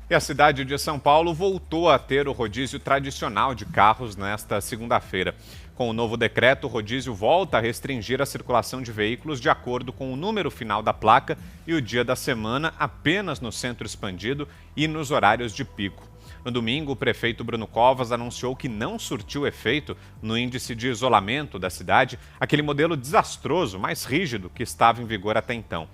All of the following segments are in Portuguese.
E a cidade de São Paulo voltou a ter o rodízio tradicional de carros nesta segunda-feira. Com o novo decreto, o rodízio volta a restringir a circulação de veículos de acordo com o número final da placa e o dia da semana apenas no centro expandido e nos horários de pico. No domingo, o prefeito Bruno Covas anunciou que não surtiu efeito no índice de isolamento da cidade, aquele modelo desastroso, mais rígido que estava em vigor até então.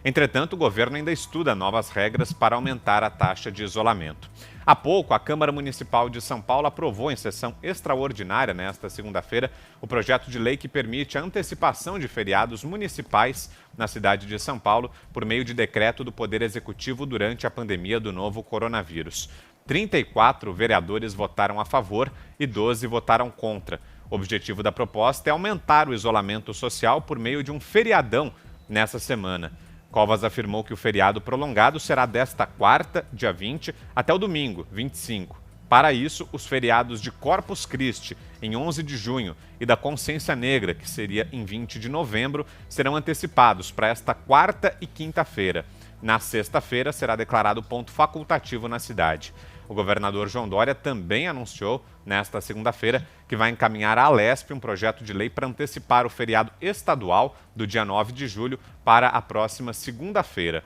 Entretanto, o governo ainda estuda novas regras para aumentar a taxa de isolamento. Há pouco, a Câmara Municipal de São Paulo aprovou em sessão extraordinária nesta segunda-feira o projeto de lei que permite a antecipação de feriados municipais na cidade de São Paulo por meio de decreto do Poder Executivo durante a pandemia do novo coronavírus. 34 vereadores votaram a favor e 12 votaram contra. O objetivo da proposta é aumentar o isolamento social por meio de um feriadão nessa semana. Covas afirmou que o feriado prolongado será desta quarta, dia 20, até o domingo, 25. Para isso, os feriados de Corpus Christi, em 11 de junho, e da Consciência Negra, que seria em 20 de novembro, serão antecipados para esta quarta e quinta-feira. Na sexta-feira, será declarado ponto facultativo na cidade. O governador João Dória também anunciou, nesta segunda-feira, que vai encaminhar à Alesp um projeto de lei para antecipar o feriado estadual do dia 9 de julho para a próxima segunda-feira.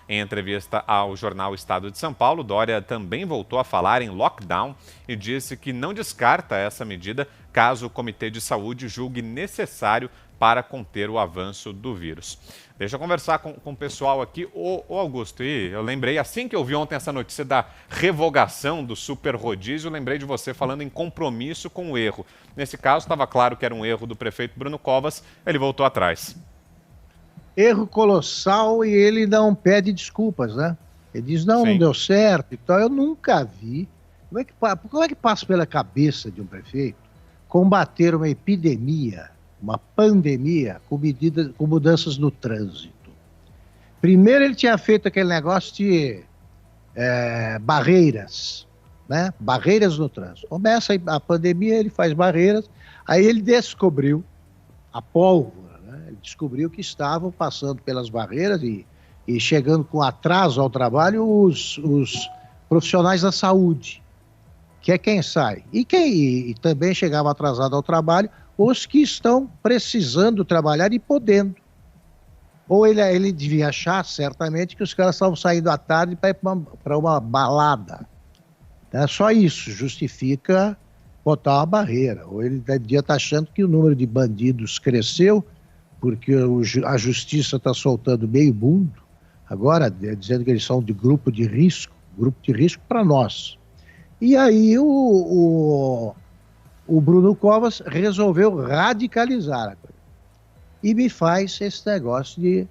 Em entrevista ao jornal Estado de São Paulo, Dória também voltou a falar em lockdown e disse que não descarta essa medida caso o Comitê de Saúde julgue necessário para conter o avanço do vírus. Deixa eu conversar com o pessoal aqui. Ô Augusto, e eu lembrei, assim que eu vi ontem essa notícia da revogação do super rodízio, eu lembrei de você falando em compromisso com o erro. Nesse caso, estava claro que era um erro do prefeito Bruno Covas, ele voltou atrás. Erro colossal e ele não pede desculpas, né? Ele diz, não deu certo e tal. Eu nunca vi. Como é que passa pela cabeça de um prefeito combater uma epidemia, uma pandemia com mudanças no trânsito? Primeiro ele tinha feito aquele negócio de barreiras, né? Barreiras no trânsito. Começa a pandemia, ele faz barreiras, aí ele descobriu a pólvora, né? Ele descobriu que estavam passando pelas barreiras e chegando com atraso ao trabalho os profissionais da saúde, que é quem sai. E também chegava atrasado ao trabalho os que estão precisando trabalhar e podendo. Ou ele devia achar, certamente, que os caras estavam saindo à tarde para ir para uma balada. Só isso justifica botar uma barreira. Ou ele devia estar achando que o número de bandidos cresceu, porque a justiça está soltando meio mundo, agora dizendo que eles são de grupo de risco para nós. E aí o Bruno Covas resolveu radicalizar a coisa. E me faz esse negócio de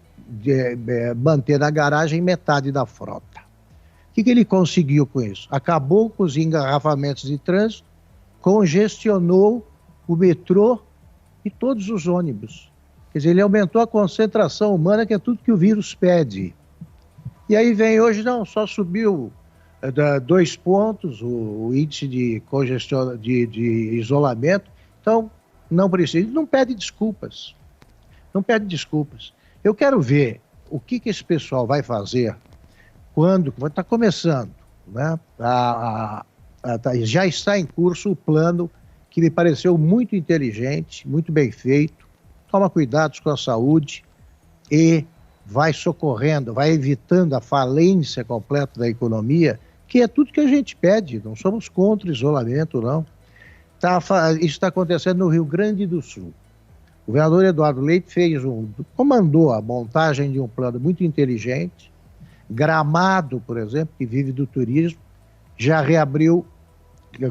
manter na garagem metade da frota. O que ele conseguiu com isso? Acabou com os engarrafamentos de trânsito, congestionou o metrô e todos os ônibus. Quer dizer, ele aumentou a concentração humana, que é tudo que o vírus pede. E aí vem hoje, não, só subiu 2 pontos o índice de congestão, de isolamento. Então, não precisa, não pede desculpas. Não pede desculpas. Eu quero ver o que esse pessoal vai fazer quando está começando, né? Já está em curso o plano que me pareceu muito inteligente, muito bem feito. Toma cuidados com a saúde e vai socorrendo, vai evitando a falência completa da economia, que é tudo que a gente pede. Não somos contra o isolamento, não. Isso está acontecendo no Rio Grande do Sul. O governador Eduardo Leite comandou a montagem de um plano muito inteligente. Gramado, por exemplo, que vive do turismo, já reabriu,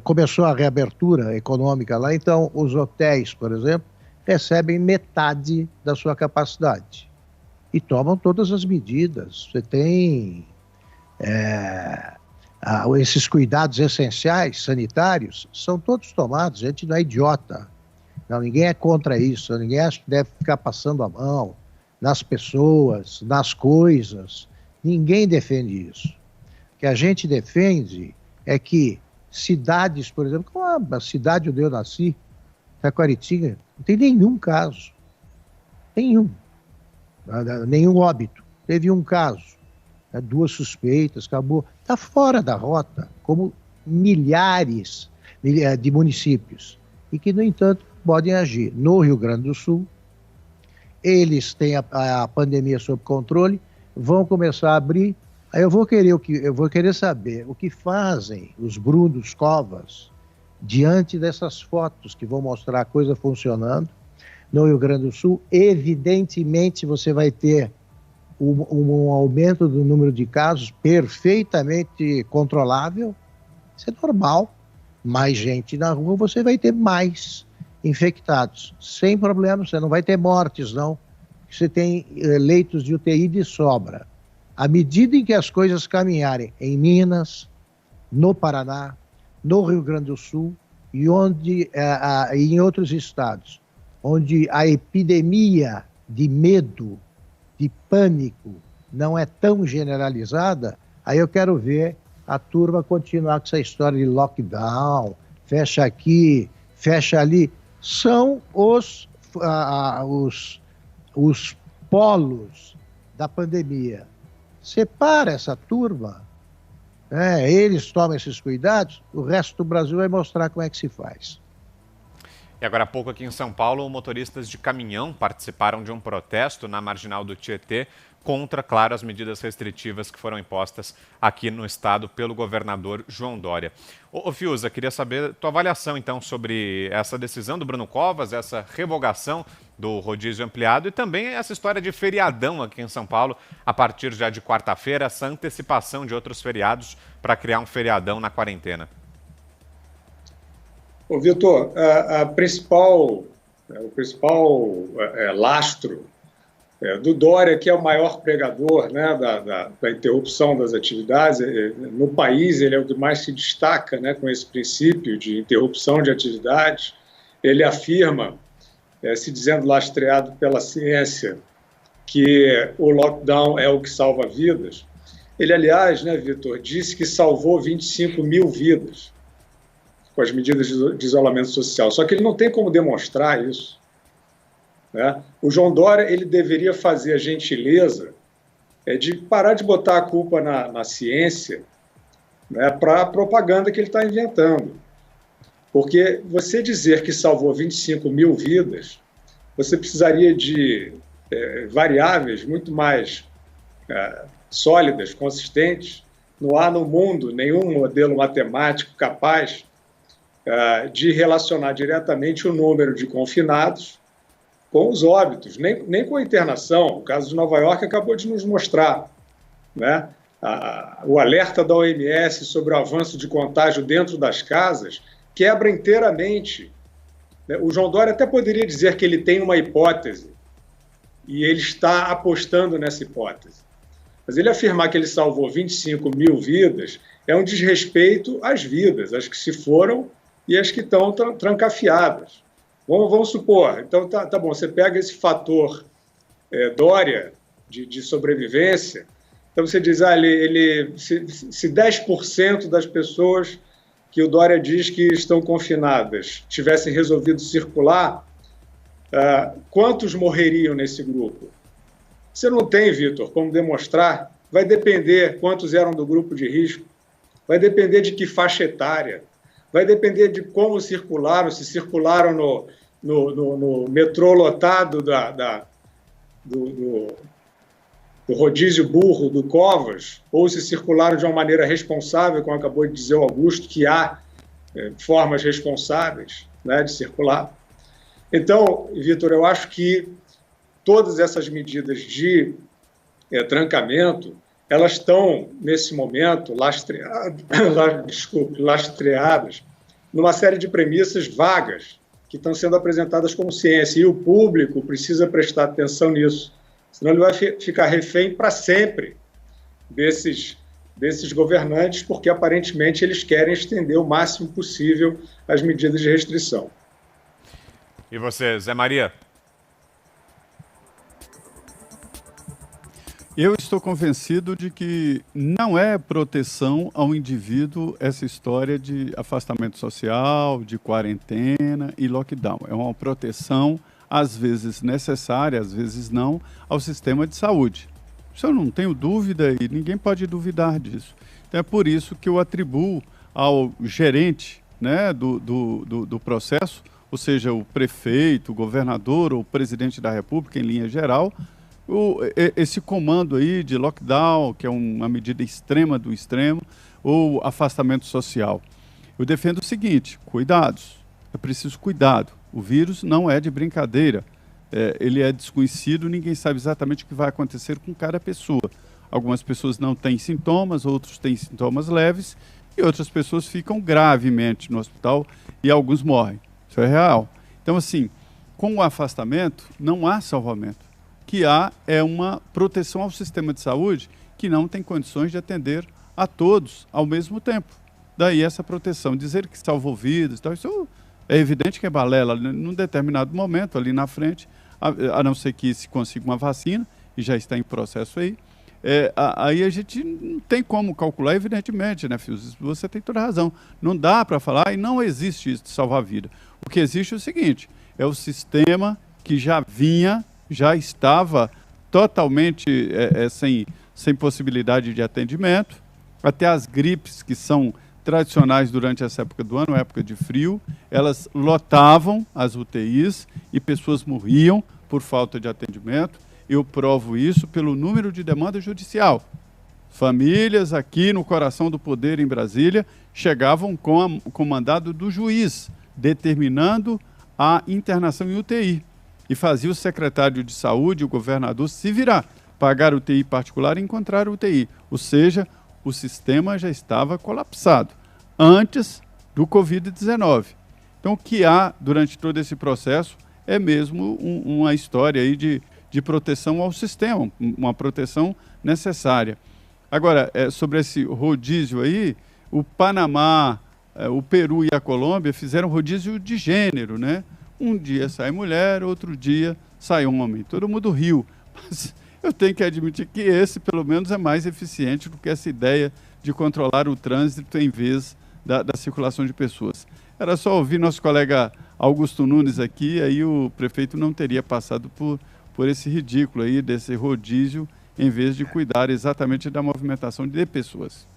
começou a reabertura econômica lá. Então, os hotéis, por exemplo, recebem metade da sua capacidade e tomam todas as medidas. Você tem esses cuidados essenciais, sanitários, são todos tomados. A gente não é idiota. Não, ninguém é contra isso. Ninguém acha que deve ficar passando a mão nas pessoas, nas coisas. Ninguém defende isso. O que a gente defende é que cidades, por exemplo, como a cidade onde eu nasci, Taquaritinga, não tem nenhum caso. Nenhum óbito. Teve um caso. né, 2 suspeitas, acabou. Está fora da rota, como milhares de municípios, e que, no entanto, podem agir. No Rio Grande do Sul, eles têm a pandemia sob controle, vão começar a abrir. Aí eu vou querer saber o que fazem os Brunos Covas diante dessas fotos que vão mostrar a coisa funcionando no Rio Grande do Sul. Evidentemente, você vai ter um aumento do número de casos perfeitamente controlável. Isso é normal. Mais gente na rua, você vai ter mais infectados. Sem problema, você não vai ter mortes, não. Você tem leitos de UTI de sobra. À medida em que as coisas caminharem em Minas, no Paraná, no Rio Grande do Sul e em outros estados, onde a epidemia de medo, de pânico, não é tão generalizada, aí eu quero ver a turma continuar com essa história de lockdown, fecha aqui, fecha ali. São os polos da pandemia. Separa essa turma, né? Eles tomam esses cuidados, o resto do Brasil vai mostrar como é que se faz. E agora há pouco aqui em São Paulo, motoristas de caminhão participaram de um protesto na Marginal do Tietê contra, claro, as medidas restritivas que foram impostas aqui no estado pelo governador João Dória. Ô Fiuza, queria saber a tua avaliação então sobre essa decisão do Bruno Covas, essa revogação do rodízio ampliado e também essa história de feriadão aqui em São Paulo a partir já de quarta-feira, essa antecipação de outros feriados para criar um feriadão na quarentena. Ô, Vitor, o principal lastro do Dória, que é o maior pregador, né, da interrupção das atividades, no país ele é o que mais se destaca, né, com esse princípio de interrupção de atividades. Ele afirma, se dizendo lastreado pela ciência, que o lockdown é o que salva vidas. Ele, aliás, né, Vitor, disse que salvou 25 mil vidas com as medidas de isolamento social. Só que ele não tem como demonstrar isso, né? O João Dória ele deveria fazer a gentileza de parar de botar a culpa na ciência, né, para a propaganda que ele está inventando. Porque você dizer que salvou 25 mil vidas, você precisaria de variáveis muito mais sólidas, consistentes. Não há no mundo nenhum modelo matemático capaz de relacionar diretamente o número de confinados com os óbitos, nem com a internação. O caso de Nova York acabou de nos mostrar, né? O alerta da OMS sobre o avanço de contágio dentro das casas quebra inteiramente. O João Dória até poderia dizer que ele tem uma hipótese e ele está apostando nessa hipótese. Mas ele afirmar que ele salvou 25 mil vidas é um desrespeito às vidas, as que se foram e as que estão trancafiadas. Vamos supor, então tá bom, você pega esse fator Dória de sobrevivência, então você diz, se 10% das pessoas que o Dória diz que estão confinadas tivessem resolvido circular, quantos morreriam nesse grupo? Você não tem, Vitor, como demonstrar. Vai depender quantos eram do grupo de risco, vai depender de que faixa etária, vai depender de como circularam, se circularam no metrô lotado do rodízio burro do Covas, ou se circularam de uma maneira responsável, como acabou de dizer o Augusto, que há formas responsáveis, né, de circular. Então, Vitor, eu acho que todas essas medidas de trancamento, elas estão, nesse momento, lastreadas numa série de premissas vagas que estão sendo apresentadas como ciência, e o público precisa prestar atenção nisso, senão ele vai ficar refém para sempre desses governantes, porque aparentemente eles querem estender o máximo possível as medidas de restrição. E você, Zé Maria? Eu estou convencido de que não é proteção ao indivíduo essa história de afastamento social, de quarentena e lockdown. É uma proteção, às vezes necessária, às vezes não, ao sistema de saúde. Isso eu não tenho dúvida e ninguém pode duvidar disso. Então é por isso que eu atribuo ao gerente, né, do processo, ou seja, o prefeito, o governador ou o presidente da República, em linha geral, esse comando aí de lockdown, que é uma medida extrema do extremo, ou afastamento social. Eu defendo o seguinte: cuidados, é preciso cuidado. O vírus não é de brincadeira, ele é desconhecido, ninguém sabe exatamente o que vai acontecer com cada pessoa. Algumas pessoas não têm sintomas, outros têm sintomas leves, e outras pessoas ficam gravemente no hospital e alguns morrem. Isso é real. Então, assim, com o afastamento, não há salvamento. O que há é uma proteção ao sistema de saúde que não tem condições de atender a todos ao mesmo tempo. Daí essa proteção. Dizer que salvou vidas, isso é evidente que é balela. Num determinado momento, ali na frente, a não ser que se consiga uma vacina, e já está em processo aí, aí a gente não tem como calcular, evidentemente, né, Fios? Você tem toda a razão. Não dá para falar e não existe isso de salvar a vida. O que existe é o seguinte: é o sistema que já estava totalmente sem possibilidade de atendimento, até as gripes que são tradicionais durante essa época do ano, época de frio, elas lotavam as UTIs e pessoas morriam por falta de atendimento. Eu provo isso pelo número de demanda judicial. Famílias aqui no coração do poder em Brasília chegavam com o mandado do juiz, determinando a internação em UTI. E fazia o secretário de saúde, o governador, se virar, pagar UTI particular e encontrar UTI. Ou seja, o sistema já estava colapsado antes do Covid-19. Então, o que há durante todo esse processo é mesmo uma história aí de proteção ao sistema, uma proteção necessária. Agora, sobre esse rodízio aí, o Panamá, o Peru e a Colômbia fizeram rodízio de gênero, né? Um dia sai mulher, outro dia sai homem. Todo mundo riu. Mas eu tenho que admitir que esse, pelo menos, é mais eficiente do que essa ideia de controlar o trânsito em vez da circulação de pessoas. Era só ouvir nosso colega Augusto Nunes aqui, aí o prefeito não teria passado por esse ridículo aí, desse rodízio, em vez de cuidar exatamente da movimentação de pessoas.